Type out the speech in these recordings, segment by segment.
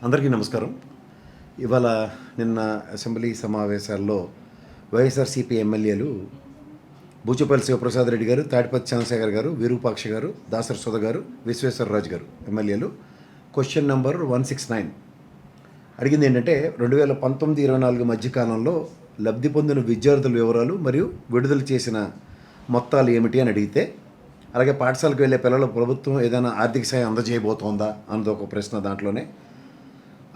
అందరికీ నమస్కారం. ఇవాళ నిన్న అసెంబ్లీ సమావేశాల్లో వైఎస్ఆర్సీపీ ఎమ్మెల్యేలు బూచపల్లి శివప్రసాద్ రెడ్డి గారు, తాడిపత్రి చంద్రశేఖర్ గారు, విరూపాక్ష గారు, దాసరి సుధ గారు, విశ్వేశ్వరరాజు గారు ఎమ్మెల్యేలు క్వశ్చన్ నెంబర్ 169 అడిగింది ఏంటంటే 2019-24 మధ్యకాలంలో లబ్ధి పొందిన విద్యార్థుల వివరాలు మరియు విడుదల చేసిన మొత్తాలు ఏమిటి అని అడిగితే, అలాగే పాఠశాలకు వెళ్ళే పిల్లల ప్రభుత్వం ఏదైనా ఆర్థిక సాయం అందజేయబోతోందా అన్నది ఒక ప్రశ్న. దాంట్లోనే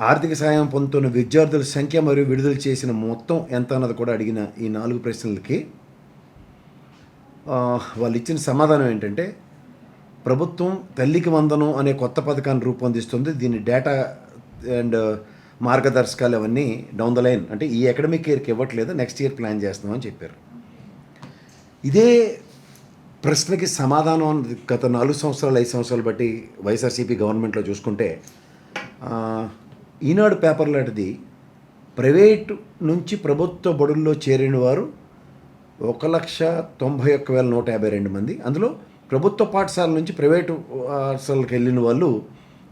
ఆర్థిక సాయం పొందుతున్న విద్యార్థుల సంఖ్య మరియు విడుదల చేసిన మొత్తం ఎంత అన్నది కూడా అడిగిన ఈ 4 ప్రశ్నలకి వాళ్ళు ఇచ్చిన సమాధానం ఏంటంటే, ప్రభుత్వం తల్లికి వందనం అనే కొత్త పథకాన్ని రూపొందిస్తుంది. దీని డేటా అండ్ మార్గదర్శకాలు అవన్నీ డౌన్ ద లైన్, అంటే ఈ అకాడమిక్ ఇయర్కి ఇవ్వట్లేదు, నెక్స్ట్ ఇయర్ ప్లాన్ చేస్తున్నామని చెప్పారు. ఇదే ప్రశ్నకి సమాధానం గత 4 సంవత్సరాలు 5 సంవత్సరాలు బట్టి వైఎస్ఆర్సీపీ గవర్నమెంట్లో చూసుకుంటే, ఈనాడు పేపర్ లాంటిది ప్రైవేటు నుంచి ప్రభుత్వ బడుల్లో చేరిన వారు 1,91,152 మంది, అందులో ప్రభుత్వ పాఠశాల నుంచి ప్రైవేటు పాఠశాలకు వెళ్ళిన వాళ్ళు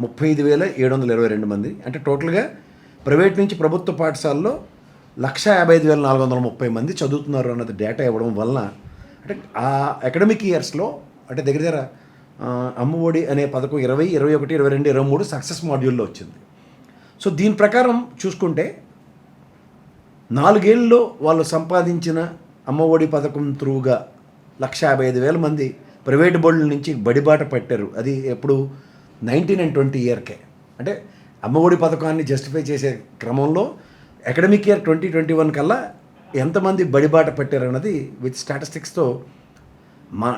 35,722 మంది. అంటే టోటల్గా ప్రైవేట్ నుంచి ప్రభుత్వ పాఠశాలలో 1,55,430 మంది చదువుతున్నారు అన్నది డేటా ఇవ్వడం వలన, అంటే ఆ అకాడమిక్ ఇయర్స్లో అంటే దగ్గర అమ్మఒడి అనే పథకం 20, 21, 22, 23 సక్సెస్ మాడ్యూల్లో వచ్చింది. సో దీని ప్రకారం చూసుకుంటే 4 ఏళ్ళలో వాళ్ళు సంపాదించిన అమ్మఒడి పథకం త్రూగా 1,55,000 మంది ప్రైవేట్ బడుల నుంచి బడిబాట పట్టారు. అది ఎప్పుడు 19 and 20 ఇయర్కే. అంటే అమ్మఒడి పథకాన్ని జస్టిఫై చేసే క్రమంలో అకాడమిక్ ఇయర్ 2021 కల్లా ఎంతమంది బడిబాట పట్టారు అన్నది విత్ స్టాటిస్టిక్స్తో మా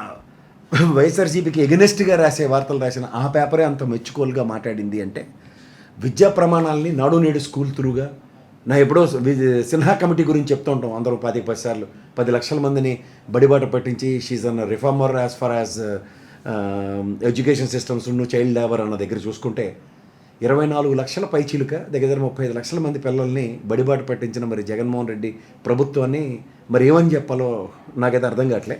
వైఎస్ఆర్సీపీకి ఎగనెస్ట్గా రాసే వార్తలు రాసిన ఆ పేపరే అంత మెచ్చుకోలుగా మాట్లాడింది. అంటే విద్యా ప్రమాణాలని నాడు నేడు స్కూల్ త్రూగా, నా ఎప్పుడో సిన్హా కమిటీ గురించి చెప్తూ ఉంటాం అందరూ 10 సార్లు, 10 లక్షల మందిని బడిబాట పట్టించి she's an reformer as far as education systems child labour అన్న దగ్గర చూసుకుంటే 24 లక్షల పైచీలుక దగ్గర 35 లక్షల మంది పిల్లల్ని బడిబాట పట్టించిన మరి జగన్మోహన్ రెడ్డి ప్రభుత్వాన్ని మరి ఏమని చెప్పాలో నాకైతే అర్థం కావట్లే.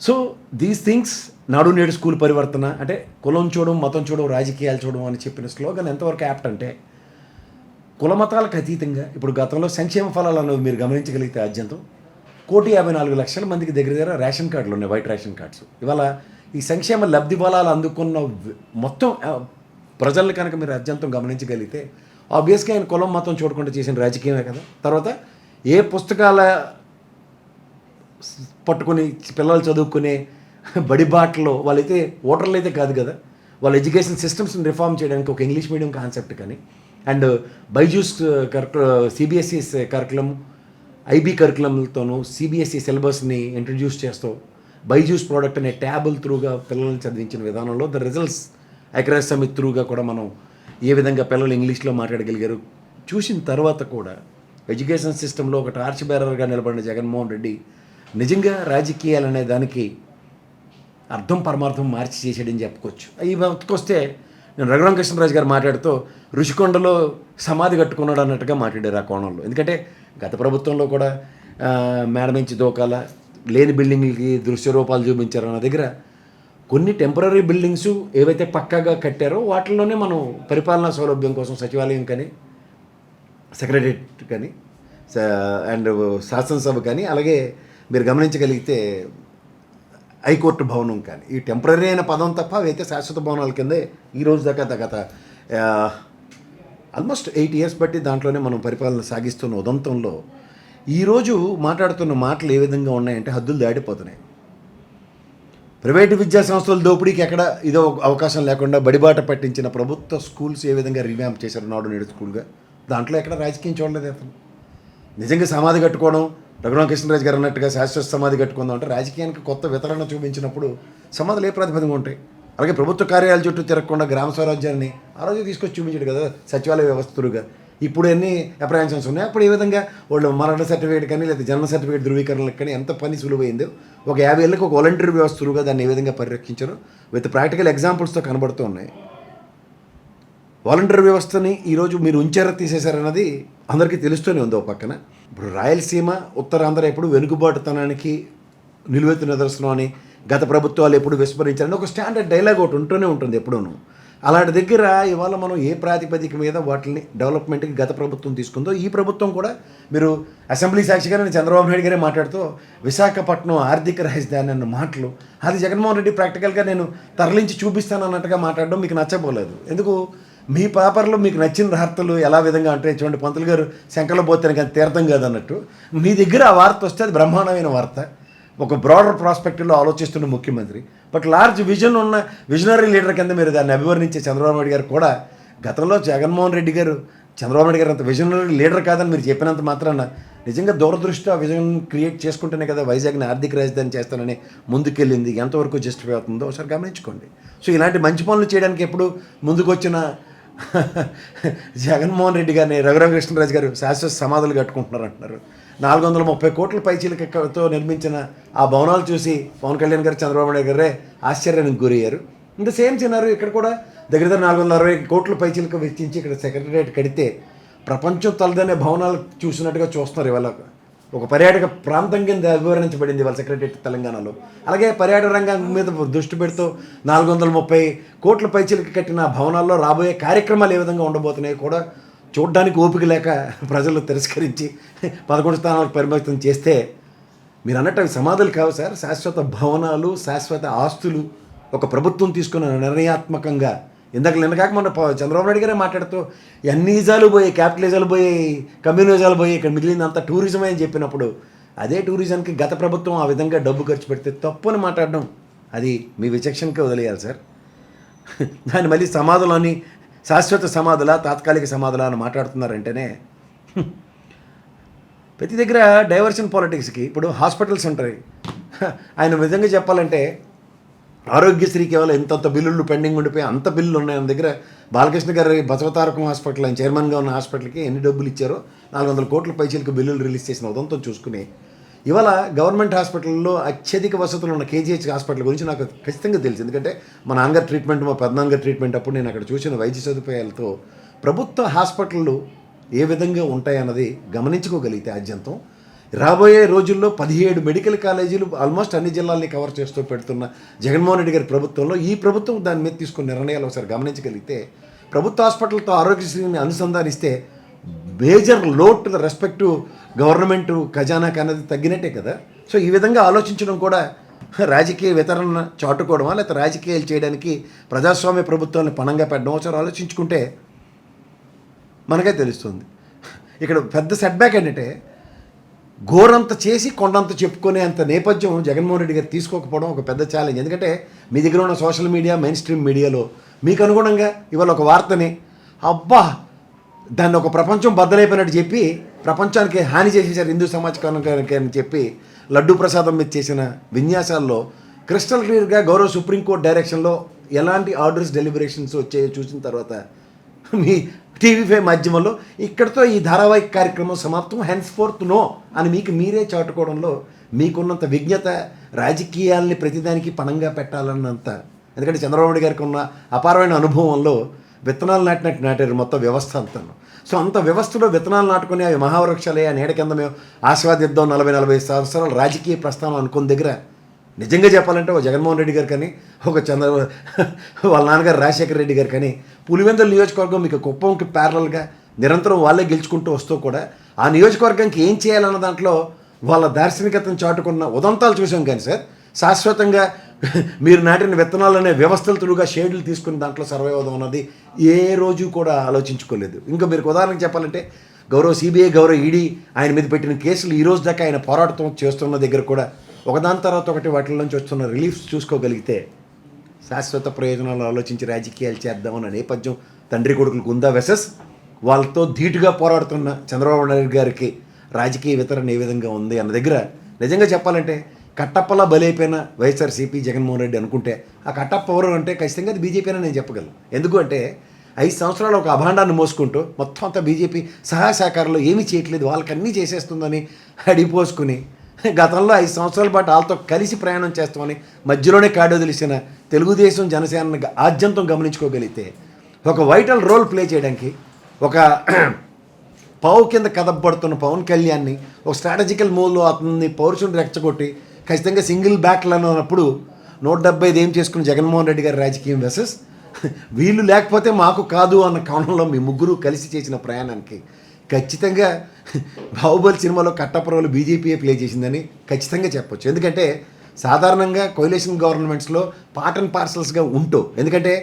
సో దీస్ థింగ్స్ నాడు నేడు స్కూల్ పరివర్తన అంటే కులం చూడడం, మతం చూడడం, రాజకీయాలు చూడడం అని చెప్పిన స్లోగన్ ఎంతవరకు యాప్ట్ అంటే, కుల మతాలకు అతీతంగా ఇప్పుడు గతంలో సంక్షేమ ఫలాలు అన్నవి మీరు గమనించగలిగితే అత్యంతం 1,54,00,000 మందికి దగ్గర రేషన్ కార్డులు ఉన్నాయి, వైట్ రేషన్ కార్డ్స్. ఇవాళ ఈ సంక్షేమ లబ్ధి ఫలాలు అందుకున్న మొత్తం ప్రజల్ని కనుక మీరు అత్యంతం గమనించగలిగితే ఆబ్వియస్గా ఆయన కులం మతం చూడకుండా చేసిన రాజకీయమే కదా. తర్వాత ఏ పుస్తకాల పట్టుకుని పిల్లలు చదువుకునే బడిబాటలో వాళ్ళైతే ఓటర్లు అయితే కాదు కదా, వాళ్ళ ఎడ్యుకేషన్ సిస్టమ్స్ని రిఫార్మ్ చేయడానికి ఒక ఇంగ్లీష్ మీడియం కాన్సెప్ట్ కానీ and Byju's CBSE curriculum, IB కరికులంతోనూ సిబిఎస్ఈ సిలబస్ని ఇంట్రడ్యూస్ చేస్తూ బైజూస్ ప్రోడక్ట్ అనే ట్యాబుల్ త్రూగా పిల్లల్ని చదివించిన విధానంలో ద రిజల్ట్స్ అక్రాస్ సమిట్ త్రూగా కూడా మనం ఏ విధంగా పిల్లలు ఇంగ్లీష్లో మాట్లాడగలిగారు చూసిన తర్వాత కూడా ఎడ్యుకేషన్ సిస్టంలో ఒక టార్చ్ బేరర్గా నిలబడిన జగన్మోహన్ రెడ్డి నిజంగా రాజకీయాలు అనే దానికి అర్థం పరమార్థం మార్చి చేసాడని చెప్పుకోవచ్చు. ఈ వస్తే నేను రఘురామకృష్ణరాజు గారు మాట్లాడుతూ ఋషికొండలో సమాధి కట్టుకున్నాడు అన్నట్టుగా మాట్లాడారు ఆ కోణంలో. ఎందుకంటే గత ప్రభుత్వంలో కూడా మేడ నుంచి దోకాల లేని బిల్డింగ్లకి దృశ్య రూపాలు చూపించారు అన్న దగ్గర కొన్ని టెంపరీ బిల్డింగ్స్ ఏవైతే పక్కాగా కట్టారో వాటిల్లోనే మనం పరిపాలనా సౌలభ్యం కోసం సచివాలయం కానీ సెక్రటరియట్ కానీ అండ్ శాసనసభ కానీ అలాగే మీరు గమనించగలిగితే హైకోర్టు భవనం కానీ ఈ టెంపరీ అయిన పదం తప్ప అవైతే శాశ్వత భవనాల కిందే ఈరోజు దాకా గత ఆల్మోస్ట్ 8 years బట్టి దాంట్లోనే మనం పరిపాలన సాగిస్తున్న ఉదంతంలో ఈరోజు మాట్లాడుతున్న మాటలు ఏ విధంగా ఉన్నాయంటే హద్దులు దాటిపోతున్నాయి. ప్రైవేటు విద్యా సంస్థల దోపిడీకి ఎక్కడ ఇదో అవకాశం లేకుండా బడిబాట పట్టించిన ప్రభుత్వ స్కూల్స్ ఏ విధంగా రివ్యాంప్ చేశారు నాడు నేడు స్కూల్గా, దాంట్లో ఎక్కడ రాజకీయం చూడలేదు. అతను నిజంగా సమాధి కట్టుకోవడం, రఘురామకృష్ణరాజు గారు అన్నట్టుగా శాశ్వత సమాధి కట్టుకుందాం అంటే రాజకీయానికి కొత్త వితరణ చూపించినప్పుడు సమాధులు ఏ ప్రాతిపదికగా ఉంటాయి. అలాగే ప్రభుత్వ కార్యాలయాల చుట్టూ తిరగకుండా గ్రామ స్వరాజ్యాన్ని ఆ రోజు తీసుకొచ్చి చూపించాడు కదా సచివాలయ వ్యవస్థలుగా. ఇప్పుడు ఎన్ని అప్రహెన్షన్స్ ఉన్నాయి, అప్పుడు ఏ విధంగా వాళ్ళు మరణ సర్టిఫికేట్ కానీ లేదా జన్మ సర్టిఫికేట్ ధృవీకరణలకు కానీ ఎంత పని సులువైందో ఒక 50 ఏళ్ళకి ఒక వాలంటరీ వ్యవస్థలుగా దాన్ని ఏ విధంగా పరిరక్షించారో విత్ ప్రాక్టికల్ ఎగ్జాంపుల్స్తో కనబడుతూ ఉన్నాయి. వాలంటరీ వ్యవస్థని ఈరోజు మీరు ఉంచారా తీసేశారన్నది అందరికీ తెలుస్తూనే ఉంది. ఒక పక్కన ఇప్పుడు రాయలసీమ ఉత్తరాంధ్ర ఎప్పుడు వెనుకబాటుతనానికి నిలువెత్తు నిదర్శనం అని గత ప్రభుత్వాలు ఎప్పుడు విస్మరించారని ఒక స్టాండర్డ్ డైలాగ్ ఒకటి ఉంటూనే ఉంటుంది ఎప్పుడూను. అలాంటి దగ్గర ఇవాళ మనం ఏ ప్రాతిపదిక మీద వాటిని డెవలప్మెంట్కి గత ప్రభుత్వం తీసుకుందో ఈ ప్రభుత్వం కూడా మీరు అసెంబ్లీ సాక్షిగా నేను చంద్రబాబు నాయుడు గారే మాట్లాడుతూ విశాఖపట్నం ఆర్థిక రాజధాని అన్న మాటలు అది జగన్మోహన్ రెడ్డి ప్రాక్టికల్గా నేను తరలించి చూపిస్తాను అన్నట్టుగా మాట్లాడడం మీకు నచ్చపోలేదు. ఎందుకు మీ పేపర్లో మీకు నచ్చిన వార్తలు ఎలా విధంగా అంటే చూడండి పంతులు గారు శంకలో పోతే కానీ తీర్థం కాదన్నట్టు మీ దగ్గర ఆ వార్త వస్తే అది బ్రహ్మాండమైన వార్త, ఒక బ్రాడర్ ప్రాస్పెక్టివ్లో ఆలోచిస్తున్న ముఖ్యమంత్రి, బట్ లార్జ్ విజన్ ఉన్న విజనరీ లీడర్ కింద మీరు దాన్ని అభివర్ణించే చంద్రబాబు నాయుడు గారు కూడా గతంలో జగన్మోహన్ రెడ్డి గారు చంద్రబాబు నాయుడు గారు అంత విజనరీ లీడర్ కాదని మీరు చెప్పినంత మాత్రాన నిజంగా దూరదృష్టి ఆ విజన్ క్రియేట్ చేసుకుంటేనే కదా వైజాగ్ని ఆర్థిక రాజధాని చేస్తానని ముందుకెళ్ళింది. ఎంతవరకు జస్టిఫై అవుతుందో ఒకసారి గమనించుకోండి. సో ఇలాంటి మంచి పనులు చేయడానికి ఎప్పుడు ముందుకు వచ్చిన జగన్మోహన్ రెడ్డి గారిని రఘురామకృష్ణరాజు గారు శాశ్వత సమాధులు కట్టుకుంటున్నారు అంటున్నారు. 430 కోట్ల పైచీలతో నిర్మించిన ఆ భవనాలు చూసి పవన్ కళ్యాణ్ గారు చంద్రబాబు నాయుడు గారే ఆశ్చర్యానికి గురయ్యారు. ఇంత సేమ్ చిన్నారు ఇక్కడ కూడా దగ్గర 460 కోట్ల పైచీలకు వెచ్చించి ఇక్కడ సెక్రటరియట్ కడితే ప్రపంచం తలదనే భవనాలు చూసినట్టుగా చూస్తున్నారు. ఇవాళ ఒక పర్యాటక ప్రాంతం కింద అభివర్ణించబడింది వాళ్ళ సెక్రటరియట్ తెలంగాణలో. అలాగే పర్యాటక రంగం మీద దృష్టి పెడుతూ 430 కోట్ల పైచీలకి కట్టిన భవనాల్లో రాబోయే కార్యక్రమాలు ఏ విధంగా ఉండబోతున్నాయి కూడా చూడడానికి ఓపిక లేక ప్రజలు తిరస్కరించి 11 స్థానాలకు పరిమితం చేస్తే మీరు అన్నట్టు అవి సమాధులు కావు సార్, శాశ్వత భవనాలు, శాశ్వత ఆస్తులు. ఒక ప్రభుత్వం తీసుకున్న నిర్ణయాత్మకంగా నిన్నకాక మొన్న చంద్రబాబు నాయుడు గారే మాట్లాడుతూ ఎన్నిజాలు పోయి క్యాపిటలిజాలు పోయి కమ్యూనిజాలు పోయి ఇక్కడ మిగిలినంత టూరిజమే అని చెప్పినప్పుడు అదే టూరిజంకి గత ప్రభుత్వం ఆ విధంగా డబ్బు ఖర్చు పెడితే తప్పు అని మాట్లాడడం అది మీ విచక్షణకే వదిలేయాలి సార్. దాన్ని మళ్ళీ సమాధులని శాశ్వత సమాధుల తాత్కాలిక సమాధుల అని మాట్లాడుతున్నారంటేనే ప్రతి దగ్గర డైవర్షన్ పాలిటిక్స్కి ఇప్పుడు హాస్పిటల్స్ ఉంటాయి. ఆయన విధంగా చెప్పాలంటే ఆరోగ్యశ్రీ కేవలం ఇంతంత బిల్లులు పెండింగ్ ఉండిపోయి అంత బిల్లులు ఉన్నాయి ఆయన దగ్గర. బాలకృష్ణ గారి బసవతారకం హాస్పిటల్ ఆయన చైర్మన్గా ఉన్న హాస్పిటల్కి ఎన్ని డబ్బులు ఇచ్చారో 400 కోట్ల పైచీలకు బిల్లులు రిలీజ్ చేసిన ఉదంతం చూసుకుని ఇవాళ గవర్నమెంట్ హాస్పిటల్లో అత్యధిక వసతులు ఉన్న కేజీహెచ్ హాస్పిటల్ గురించి నాకు ఖచ్చితంగా తెలుసు. ఎందుకంటే మా నాన్నగారు ట్రీట్మెంట్ మా పెద్దనాన్నగారు ట్రీట్మెంట్ అప్పుడు నేను అక్కడ చూసిన వైద్య సదుపాయాలతో ప్రభుత్వ హాస్పిటళ్ళు ఏ విధంగా ఉంటాయన్నది గమనించుకోగలిగితే ఆద్యంతం రాబోయే రోజుల్లో 17 మెడికల్ కాలేజీలు ఆల్మోస్ట్ అన్ని జిల్లాల్ని కవర్ చేస్తూ పెడుతున్న జగన్మోహన్ రెడ్డి గారి ప్రభుత్వంలో ఈ ప్రభుత్వం దాని మీద తీసుకున్న నిర్ణయాలు ఒకసారి గమనించగలిగితే ప్రభుత్వ హాస్పిటల్తో ఆరోగ్యశ్రీని అనుసంధానిస్తే major load to the respective government ఖజానాకి అనేది తగ్గినట్టే కదా. సో ఈ విధంగా ఆలోచించడం కూడా రాజకీయ వితరణ చాటుకోవడమా లేకపోతే రాజకీయాలు చేయడానికి ప్రజాస్వామ్య ప్రభుత్వాన్ని పణంగా పెట్టడం ఒకసారి ఆలోచించుకుంటే మనకే తెలుస్తుంది. ఇక్కడ పెద్ద సెట్బ్యాక్ ఏంటంటే ఘోరంత చేసి కొండంత చెప్పుకునే అంత నేపథ్యం జగన్మోహన్ రెడ్డి గారు తీసుకోకపోవడం ఒక పెద్ద ఛాలెంజ్. ఎందుకంటే మీ దగ్గర ఉన్న సోషల్ మీడియా మెయిన్ స్ట్రీమ్ మీడియాలో మీకు అనుగుణంగా ఇవాళ ఒక వార్తని అబ్బా దాన్ని ఒక ప్రపంచం బద్దలైపోయినట్టు చెప్పి ప్రపంచానికి హాని చేసేసారు హిందూ సమాజానికి అని చెప్పి లడ్డూ ప్రసాదం మీద చేసిన విన్యాసాల్లో క్రిస్టల్ క్లియర్గా గౌరవ సుప్రీంకోర్టు డైరెక్షన్లో ఎలాంటి ఆర్డర్స్ డెలిబరేషన్స్ వచ్చాయో చూసిన తర్వాత మీ టీవీ5 మాధ్యమంలో ఇక్కడితో ఈ ధారావాహిక కార్యక్రమం సమాప్తం, హెన్స్ ఫోర్త్ నో అని మీకు మీరే చాటుకోవడంలో మీకున్నంత విజ్ఞత రాజకీయాల్ని ప్రతిదానికి పణంగా పెట్టాలన్నంత, ఎందుకంటే చంద్రబాబు నాయుడు గారికి ఉన్న అపారమైన అనుభవంలో విత్తనాలు నాటినట్టు నాటారు మొత్తం వ్యవస్థ అంతా. సో అంత వ్యవస్థలో విత్తనాలు నాటుకుని అవి మహావృక్షాలే ఆ నీడ కింద మేము ఆస్వాదిద్దాం 40-40 సంవత్సరాల రాజకీయ ప్రస్థానం అనుకున్న దగ్గర నిజంగా చెప్పాలంటే ఒక జగన్మోహన్ రెడ్డి గారు కానీ ఒక వాళ్ళ నాన్నగారు రాజశేఖర రెడ్డి గారు కానీ పులివెందుల నియోజకవర్గం మీకు కుప్పంకి ప్యారలల్గా నిరంతరం వాళ్ళే గెలుచుకుంటూ వస్తూ కూడా ఆ నియోజకవర్గానికి ఏం చేయాలన్న దాంట్లో వాళ్ళ దార్శనికతను చాటుకున్న ఉదంతాలు చూసాం. కానీ సార్ శాశ్వతంగా మీరు నాటిన విత్తనాలు అనే వ్యవస్థలు తులుగా షేడ్లు తీసుకుని దాంట్లో సర్వే అవుదాం అన్నది ఏ రోజు కూడా ఆలోచించుకోలేదు. ఇంకా మీరు ఉదాహరణకు చెప్పాలంటే గౌరవ సిబిఐ గౌరవ ఈడీ ఆయన మీద పెట్టిన కేసులు ఈ రోజు దాకా ఆయన పోరాటం చేస్తున్న దగ్గర కూడా ఒకదాని తర్వాత ఒకటి వాటి నుంచి వస్తున్న రిలీఫ్స్ చూసుకోగలిగితే శాశ్వత ప్రయోజనాలు ఆలోచించి రాజకీయాలు చేద్దామన్న నేపథ్యం తండ్రి కొడుకులకు ఉందా వెసెస్ వాళ్ళతో ధీటుగా పోరాడుతున్న చంద్రబాబు నాయుడు గారికి రాజకీయ వితరణ ఏ విధంగా ఉంది అన్న దగ్గర నిజంగా చెప్పాలంటే కట్టప్పలా బలైపోయిన వైఎస్ఆర్సీపీ జగన్మోహన్ రెడ్డి అనుకుంటే ఆ కట్టప్ప ఎవరు అంటే ఖచ్చితంగా అది బీజేపీ అని నేను చెప్పగలను. ఎందుకు అంటే 5 సంవత్సరాలు ఒక అభాండాన్ని మోసుకుంటూ మొత్తం అంతా బీజేపీ సహాయ సహకారంలో ఏమీ చేయట్లేదు వాళ్ళకి అన్నీ చేసేస్తుందని అడిపోసుకుని గతంలో 5 సంవత్సరాల పాటు వాళ్ళతో కలిసి ప్రయాణం చేస్తామని మధ్యలోనే కాడు తెలిసిన తెలుగుదేశం జనసేన ఆద్యంతం గమనించుకోగలిగితే ఒక వైటల్ రోల్ ప్లే చేయడానికి ఒక పావు కింద కదపబడుతున్న పవన్ కళ్యాణ్ని ఒక స్ట్రాటజికల్ మూవ్లో అతన్ని పౌరుషుని రెచ్చగొట్టి ఖచ్చితంగా సింగిల్ బ్యాక్లు అన్నప్పుడు 175 ఏం చేసుకుని జగన్మోహన్ రెడ్డి గారి రాజకీయం వెసెస్ వీళ్ళు లేకపోతే మాకు కాదు అన్న కోణంలో మీ ముగ్గురు కలిసి చేసిన ప్రయాణానికి ఖచ్చితంగా బాహుబలి సినిమాలో కట్టపురవలు బీజేపీయే ప్లే చేసిందని ఖచ్చితంగా చెప్పొచ్చు. ఎందుకంటే సాధారణంగా కోయిలేషన్ గవర్నమెంట్స్లో పార్ట్ అండ్ పార్సల్స్గా ఉంటూ, ఎందుకంటే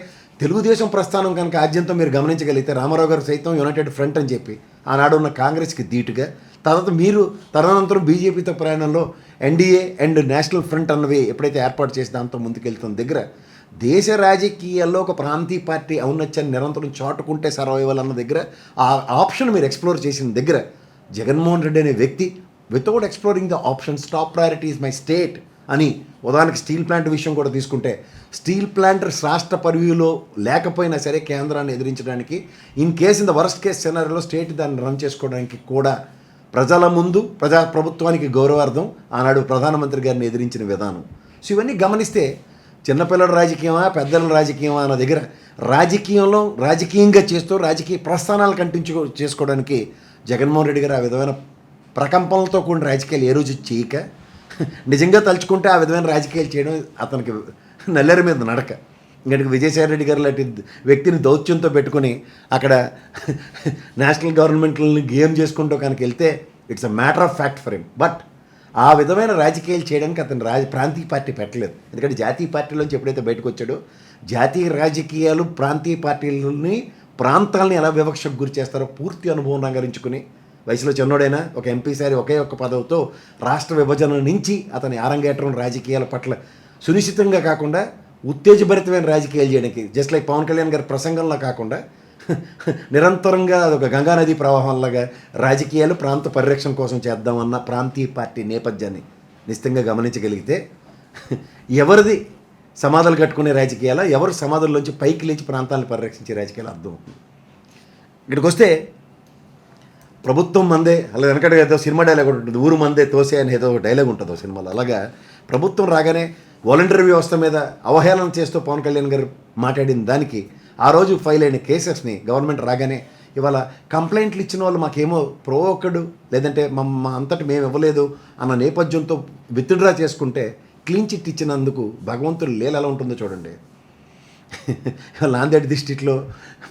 తెలుగుదేశం ప్రస్థానం కనుక ఆద్యంతో మీరు గమనించగలిగితే రామారావు గారు సైతం యునైటెడ్ ఫ్రంట్ అని చెప్పి ఆనాడు ఉన్న కాంగ్రెస్కి ధీటుగా, తర్వాత మీరు తదనంతరం బీజేపీతో ప్రయాణంలో ఎన్డీఏ అండ్ నేషనల్ ఫ్రంట్ అన్నవి ఎప్పుడైతే ఏర్పాటు చేసి దాంతో ముందుకెళ్తున్న దగ్గర దేశ రాజకీయాల్లో ఒక ప్రాంతీయ పార్టీ ఔన్నత్యాన్ని నిరంతరం చాటుకుంటే సర్వైవల్ అన్న దగ్గర ఆ ఆప్షన్ మీరు ఎక్స్ప్లోర్ చేసిన దగ్గర జగన్మోహన్ రెడ్డి అనే వ్యక్తి without exploring the options top priority is my state అని, ఉదాహరణకి స్టీల్ ప్లాంట్ విషయం కూడా తీసుకుంటే స్టీల్ ప్లాంట్ రాష్ట్ర పరివ్యూలో లేకపోయినా సరే కేంద్రాన్ని ఎదిరించడానికి in case in the worst case సినారియోలో స్టేట్ దాన్ని రన్ చేసుకోవడానికి కూడా ప్రజల ముందు ప్రభుత్వానికి గౌరవార్థం ఆనాడు ప్రధానమంత్రి గారిని ఎదిరించిన విధానం. సో ఇవన్నీ గమనిస్తే చిన్నపిల్లల రాజకీయమా పెద్దల రాజకీయమా అన్న దగ్గర రాజకీయంలో రాజకీయంగా చేస్తూ రాజకీయ ప్రస్థానాలు చేసుకోవడానికి జగన్మోహన్ రెడ్డి గారు ఆ విధమైన ప్రకంపనలతో కూడిన రాజకీయాలు ఏ రోజు చేయక, నిజంగా తలుచుకుంటే ఆ విధమైన రాజకీయాలు చేయడం అతనికి నల్లేరు మీద నడక. ఇంకటికి విజయసాయి రెడ్డి గారు లాంటి వ్యక్తిని దౌత్యంతో పెట్టుకుని అక్కడ నేషనల్ గవర్నమెంట్లని గేమ్ చేసుకుంటూ కనుక వెళ్తే it's a matter of fact for him. But ఆ విధమైన రాజకీయాలు చేయడానికి అతను ప్రాంతీయ పార్టీ పెట్టలేదు. ఎందుకంటే జాతీయ పార్టీలోంచి ఎప్పుడైతే బయటకు వచ్చాడో జాతీయ రాజకీయాలు ప్రాంతీయ పార్టీలని ప్రాంతాలని ఎలా వివక్షకు గురి చేస్తారో పూర్తి అనుభవం రంగరించుకుని, వయసులో చిన్నోడైనా ఒక ఎంపీసారి ఒకే ఒక్క పదవితో రాష్ట్ర విభజన నుంచి అతని ఆరంగేట్రం రాజకీయాల పట్ల సునిశ్చితంగా కాకుండా ఉత్తేజభరితమైన రాజకీయాలు చేయడానికి, జస్ట్ లైక్ పవన్ కళ్యాణ్ గారి ప్రసంగంలో కాకుండా నిరంతరంగా అదొక గంగానది ప్రవాహంలాగా రాజకీయాలు ప్రాంత పరిరక్షణ కోసం చేద్దామన్న ప్రాంతీయ పార్టీ నేపథ్యాన్ని నిశ్చితంగా గమనించగలిగితే ఎవరిది సమాధులు కట్టుకునే రాజకీయాల, ఎవరు సమాధుల్లోంచి పైకి లేచి ప్రాంతాలను పరిరక్షించే రాజకీయాలు అర్థం అవుతుంది. ఇక్కడికి వస్తే ప్రభుత్వం మందే, అలా వెనకడ ఏదో సినిమా డైలాగ్ ఉంటుంది, ఊరు మందే తోసే అని ఏదో డైలాగ్ ఉంటుందో సినిమాలో. అలాగా ప్రభుత్వం రాగానే వాలంటరీ వ్యవస్థ మీద అవహేళన చేస్తూ పవన్ కళ్యాణ్ గారు మాట్లాడిన దానికి ఆ రోజు ఫైల్ అయిన కేసెస్ని గవర్నమెంట్ రాగానే ఇవాళ కంప్లైంట్లు ఇచ్చిన వాళ్ళు మాకేమో ప్రోవోకడు లేదంటే మా అంతటి మేము ఇవ్వలేదు అన్న నేపథ్యంతో విత్డ్రా చేసుకుంటే క్లీన్ చిట్ ఇచ్చినందుకు భగవంతుడు లీల ఎలా ఉంటుందో చూడండి. నాందేడ్ డిస్ట్రిక్ట్లో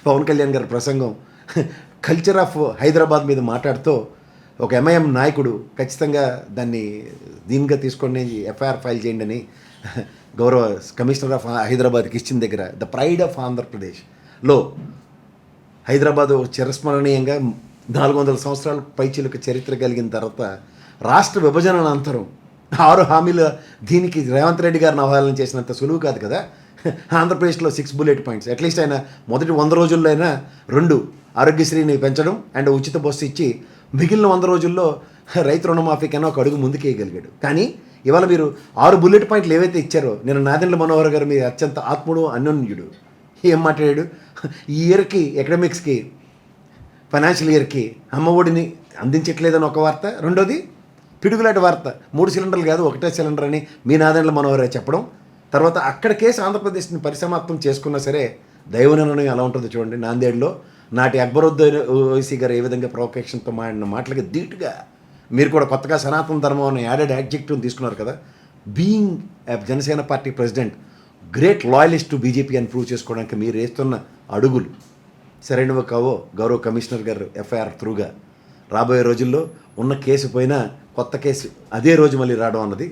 పవన్ కళ్యాణ్ గారి ప్రసంగం కల్చర్ ఆఫ్ హైదరాబాద్ మీద మాట్లాడుతూ ఒక ఎంఐఎం నాయకుడు ఖచ్చితంగా దాన్ని దీనిగా తీసుకొని ఎఫ్ఐఆర్ ఫైల్ చేయండి అని గౌరవ కమిషనర్ ఆఫ్ హైదరాబాద్కి ఇచ్చిన దగ్గర ద ప్రైడ్ ఆఫ్ ఆంధ్రప్రదేశ్లో హైదరాబాదు చిరస్మరణీయంగా 400 సంవత్సరాల పైచిలకు చరిత్ర కలిగిన తర్వాత రాష్ట్ర విభజన అనంతరం 6 హామీల దీనికి రేవంత్ రెడ్డి గారిని అవహేళన చేసినంత సులువు కాదు కదా. ఆంధ్రప్రదేశ్లో 6 బుల్లెట్ పాయింట్స్, అట్లీస్ట్ ఆయన మొదటి 100 రోజుల్లో అయినా 2 ఆరోగ్యశ్రీని పెంచడం అండ్ ఉచిత బస్సు ఇచ్చి మిగిలిన 100 రోజుల్లో రైతు రుణమాఫీకైనా ఒక అడుగు ముందుకేయగలిగాడు. కానీ ఇవాళ మీరు 6 బుల్లెట్ పాయింట్లు ఏవైతే ఇచ్చారో, నేను నాదెండ్ల మనోహర్ గారు మీ అత్యంత ఆత్ముడు అన్యోన్యుడు ఏం మాట్లాడాడు, ఈ ఇయర్కి అకాడమిక్స్కి ఫైనాన్షియల్ ఇయర్కి అమ్మఒడిని అందించట్లేదని ఒక వార్త, రెండోది పిడుగులాంటి వార్త 3 సిలిండర్లు కాదు 1 సిలిండర్ అని మీ నాదెండ్ల మనోహర్ చెప్పడం, తర్వాత అక్కడ కేసు ఆంధ్రప్రదేశ్ని పరిసమాప్తం చేసుకున్నా సరే దైవ నిర్ణయం ఎలా ఉంటుందో చూడండి. నాందేడ్లో నాటి అక్బరుద్దీన్ ఓవైసీ గారు ఏ విధంగా ప్రొవకేషన్తో మాడిన మాటలకి ధీటుగా మీరు కూడా కొత్తగా సనాతన ధర్మం అని యాడెడ్ యాడ్జెక్టివ్ తీసుకున్నారు కదా. Being Janasena party president great loyalist to BJP అని ప్రూవ్ చేసుకోవడానికి మీరు వేస్తున్న అడుగులు సరైనవి కావో గౌరవ కమిషనర్ గారు ఎఫ్ఐఆర్ త్రూగా రాబోయే రోజుల్లో ఉన్న కేసు పోయినా కొత్త కేసు అదే రోజు మళ్ళీ రావడం అన్నది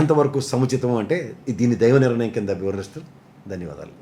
ఎంతవరకు సముచితం అంటే దీన్ని దైవ నిర్ణయం కింద వివరిస్తూ ధన్యవాదాలు.